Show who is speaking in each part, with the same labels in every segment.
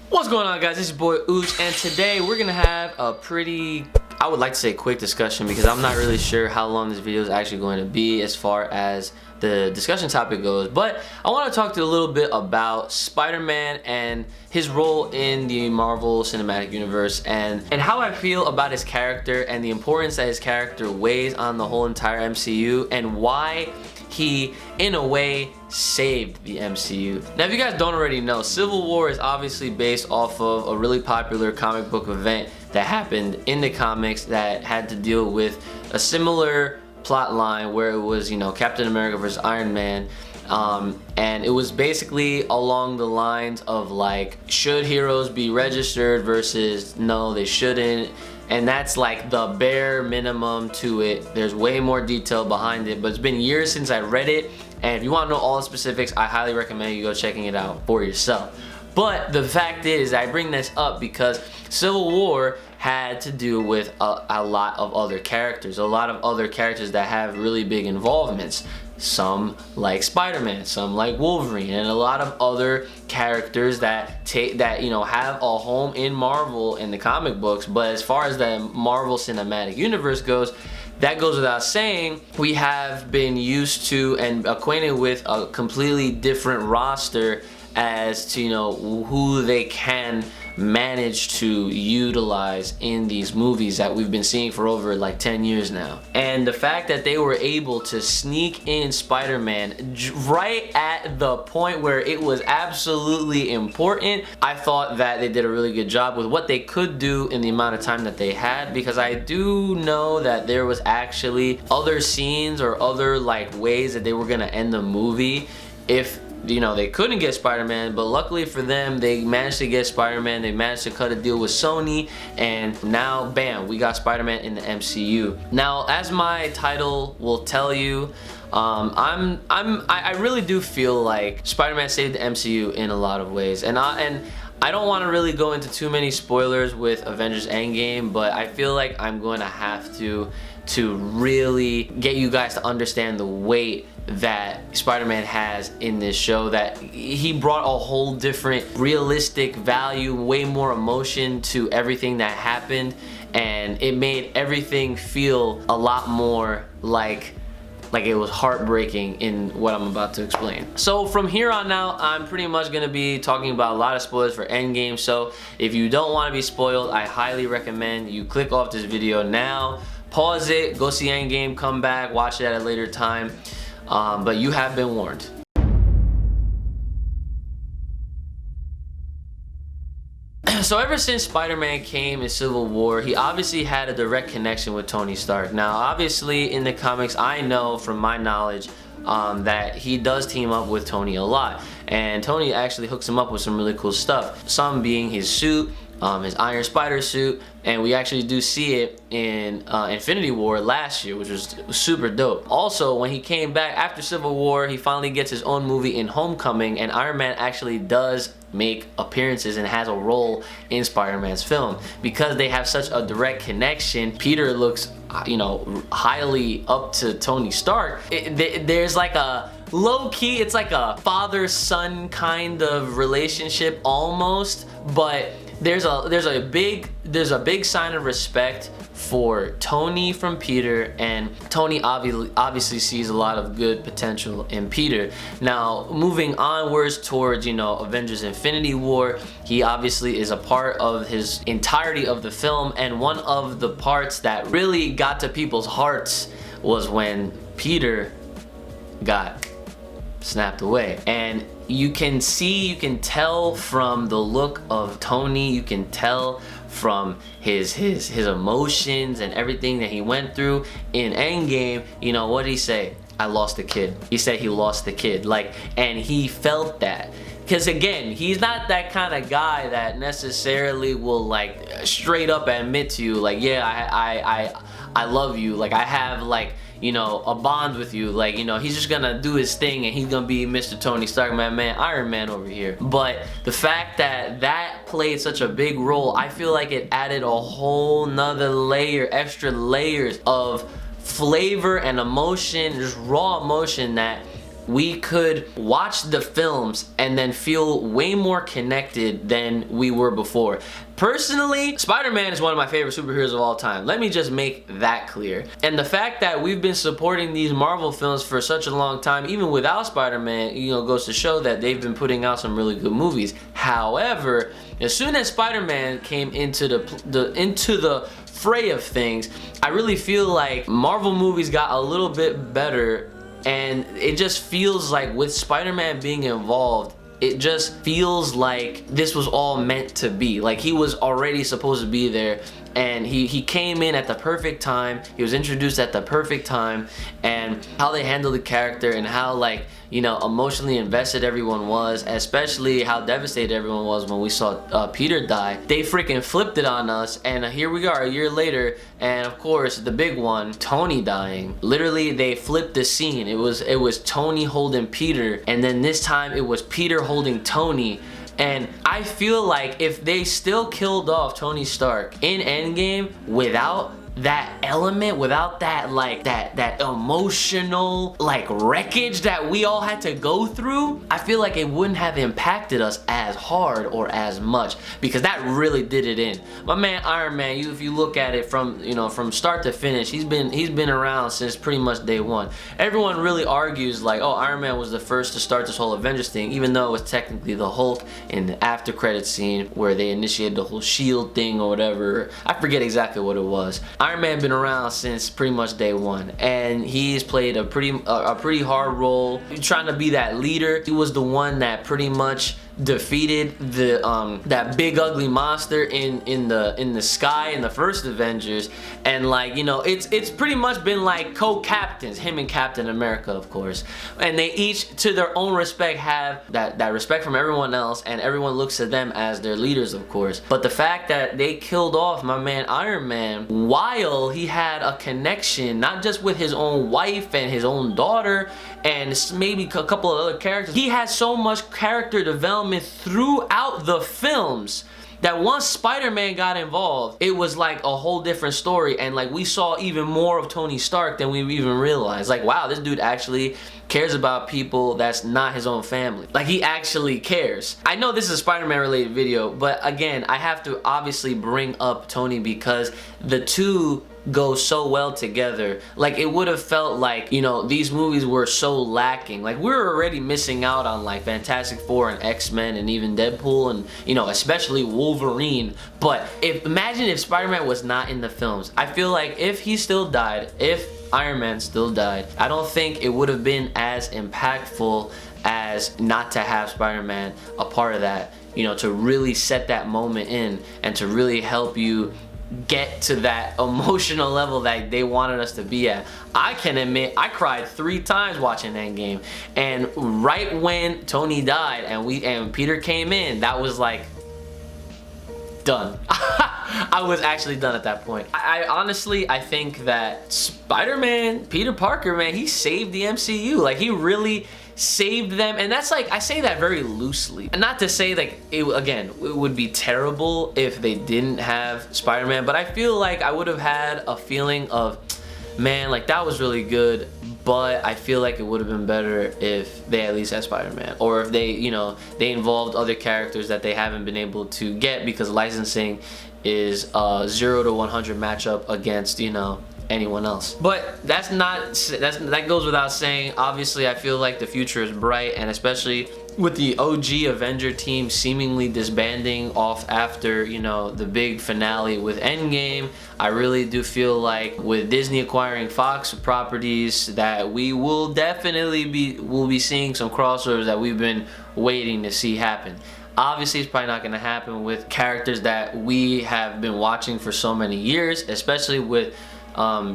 Speaker 1: What's going on, guys? This is your boy Uchi, and today we're gonna have a pretty, I would like to say, quick discussion, because I'm not really sure how long this video is actually going to be as far as the discussion topic goes. But I want to talk to you a little bit about Spider-Man and his role in the Marvel Cinematic Universe, and how I feel about his character and the importance that his character weighs on the whole entire MCU, and why he, in a way, saved the MCU. Now, if you guys don't already know, Civil War is obviously based off of a really popular comic book event that happened in the comics that had to deal with a similar plot line where it was, you know, Captain America versus Iron Man. And it was basically along the lines of like, should heroes be registered versus no, they shouldn't. And that's like the bare minimum to it. There's way more detail behind it, but it's been years since I read it, and if you want to know all the specifics, I highly recommend you go checking it out for yourself. But the fact is, I bring this up because Civil War had to do with a lot of other characters, that have really big involvements. Some like Spider-Man, some like Wolverine, and a lot of other characters that you know, have a home in Marvel in the comic books. But as far as the Marvel Cinematic Universe goes, that goes without saying, we have been used to and acquainted with a completely different roster as to, you know, who they can manage to utilize in these movies that we've been seeing for over like 10 years now. And the fact that they were able to sneak in Spider-Man right at the point where it was absolutely important, I thought that they did a really good job with what they could do in the amount of time that they had, because I do know that there was actually other scenes or other like ways that they were gonna end the movie if, you know, they couldn't get Spider-Man. But luckily for them, they managed to get Spider-Man. They managed to cut a deal with Sony, and now bam, we got Spider-Man in the MCU. Now, as my title will tell you, I really do feel like Spider-Man saved the MCU in a lot of ways, and I don't want to really go into too many spoilers with Avengers Endgame, but I feel like I'm going to have to really get you guys to understand the weight that Spider-Man has in this show, that he brought a whole different realistic value, way more emotion to everything that happened, and it made everything feel a lot more like it was heartbreaking in what I'm about to explain. So from here on out, I'm pretty much gonna be talking about a lot of spoilers for Endgame, so if you don't want to be spoiled, I highly recommend you click off this video now, pause it, go see Endgame, come back, watch it at a later time. But you have been warned. So ever since Spider-Man came in Civil War, he obviously had a direct connection with Tony Stark. Now, obviously in the comics, I know from my knowledge that he does team up with Tony a lot. And Tony actually hooks him up with some really cool stuff. Some being his suit, his Iron Spider suit, and we actually do see it in Infinity War last year, which was super dope. Also, when he came back after Civil War, he finally gets his own movie in Homecoming, and Iron Man actually does make appearances and has a role in Spider-Man's film. Because they have such a direct connection, Peter looks, you know, highly up to Tony Stark. There's like a low-key, it's like a father-son kind of relationship almost, but there's a big sign of respect for Tony from Peter, and Tony obviously sees a lot of good potential in Peter. Now, moving onwards towards, you know, Avengers Infinity War, he obviously is a part of his entirety of the film, and one of the parts that really got to people's hearts was when Peter got snapped away. And you can tell from the look of Tony, you can tell from his emotions and everything that he went through in Endgame. You know, what did he say? I lost the kid. He said he lost the kid. Like, and he felt that. Because again, he's not that kind of guy that necessarily will like straight up admit to you like, yeah, I love you, like I have like, you know, a bond with you. Like, you know, he's just gonna do his thing and he's gonna be Mr. Tony Stark, man, Iron Man over here. But the fact that that played such a big role, I feel like it added a whole nother layer, extra layers of flavor and emotion, just raw emotion that we could watch the films and then feel way more connected than we were before. Personally, Spider-Man is one of my favorite superheroes of all time. Let me just make that clear. And the fact that we've been supporting these Marvel films for such a long time, even without Spider-Man, you know, goes to show that they've been putting out some really good movies. However, as soon as Spider-Man came into the fray of things, I really feel like Marvel movies got a little bit better, and it just feels like with Spider-Man being involved, it just feels like this was all meant to be. Like he was already supposed to be there, and he came in at the perfect time. He was introduced at the perfect time, and how they handled the character and how, like, you know, emotionally invested everyone was, especially how devastated everyone was when we saw Peter die. They freaking flipped it on us, and here we are a year later, and of course the big one, Tony dying. Literally, they flipped the scene. It was Tony holding Peter, and then this time it was Peter holding Tony. And I feel like if they still killed off Tony Stark in Endgame without that element, without that, like, that emotional, like, wreckage that we all had to go through, I feel like it wouldn't have impacted us as hard or as much, because that really did it in. My man Iron Man, if you look at it from, you know, from start to finish, he's been around since pretty much day one. Everyone really argues like, oh, Iron Man was the first to start this whole Avengers thing, even though it was technically the Hulk in the after credit scene where they initiated the whole shield thing or whatever. I forget exactly what it was. Iron Man been around since pretty much day one, and he's played a pretty hard role, trying to be that leader. He was the one that pretty much defeated the that big ugly monster in the sky in the first Avengers, and, like, you know, it's pretty much been like co-captains, him and Captain America, of course, and they each to their own respect have that respect from everyone else, and everyone looks at them as their leaders, of course. But the fact that they killed off my man Iron Man while he had a connection not just with his own wife and his own daughter and maybe a couple of other characters, he had so much character development throughout the films that once Spider-Man got involved, it was like a whole different story, and like we saw even more of Tony Stark than we even realized. Like, wow, this dude actually cares about people that's not his own family. Like, he actually cares. I know this is a Spider-Man related video, but again, I have to obviously bring up Tony because the two go so well together. Like, it would have felt like, you know, these movies were so lacking. Like, we're already missing out on like Fantastic Four and X-Men and even Deadpool and, you know, especially Wolverine. But imagine if Spider-Man was not in the films. I feel like if he still died, if Iron Man still died, I don't think it would have been as impactful as not to have Spider-Man a part of that, you know, to really set that moment in and to really help you get to that emotional level that they wanted us to be at. I can admit I cried 3 times watching Endgame, and right when Tony died and Peter came in, that was like done. I was actually done at that point. I honestly, I think that Spider-Man, Peter Parker, man, he saved the MCU. Like, he really saved them, and that's like, I say that very loosely, and not to say like it would be terrible if they didn't have Spider-Man, but I feel like I would have had a feeling of, man, like that was really good, but I feel like it would have been better if they at least had Spider-Man, or if they, you know, they involved other characters that they haven't been able to get because licensing is a 0 to 100 matchup against, you know, anyone else. But that goes without saying. Obviously, I feel like the future is bright, and especially with the OG Avenger team seemingly disbanding off after, you know, the big finale with Endgame, I really do feel like with Disney acquiring Fox properties that we will definitely be seeing some crossovers that we've been waiting to see happen. Obviously, it's probably not going to happen with characters that we have been watching for so many years, especially with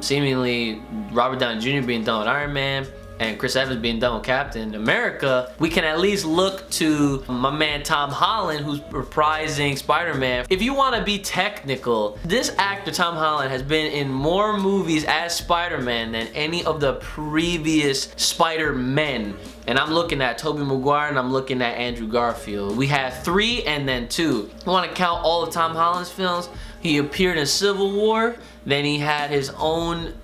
Speaker 1: seemingly Robert Downey Jr. being done with Iron Man and Chris Evans being done with Captain America. We can at least look to my man Tom Holland, who's reprising Spider-Man. If you want to be technical, this actor Tom Holland has been in more movies as Spider-Man than any of the previous Spider-Men. And I'm looking at Tobey Maguire and I'm looking at Andrew Garfield. We have 3 and then 2. I want to count all of Tom Holland's films. He appeared in Civil War, then he had his own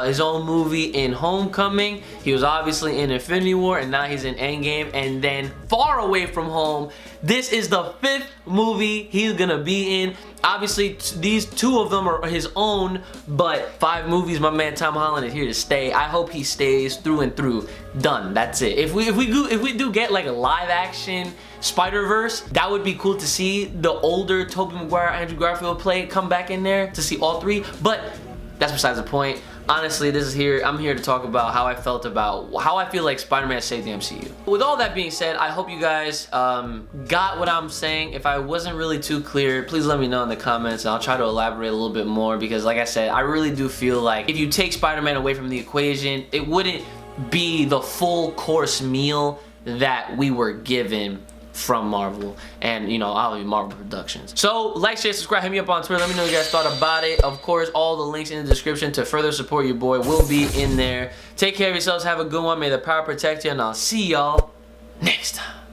Speaker 1: his own movie in Homecoming. He was obviously in Infinity War, and now he's in Endgame. And then Far Away From Home, this is the 5th movie he's gonna be in. Obviously, these 2 of them are his own, but 5 movies, my man Tom Holland is here to stay. I hope he stays through and through. Done. That's it. If we do get like a live action Spider-Verse, that would be cool to see the older Tobey Maguire, Andrew Garfield come back in there, to see all 3. But that's besides the point. Honestly, I'm here to talk about how I feel like Spider-Man saved the MCU. With all that being said, I hope you guys got what I'm saying. If I wasn't really too clear, please let me know in the comments, and I'll try to elaborate a little bit more, because like I said, I really do feel like if you take Spider-Man away from the equation, it wouldn't be the full course meal that we were given from Marvel, and you know, obviously Marvel Productions. So like, share, subscribe, hit me up on Twitter, let me know what you guys thought about it. Of course, all the links in the description to further support your boy will be in there. Take care of yourselves, have a good one, may the power protect you, and I'll see y'all next time.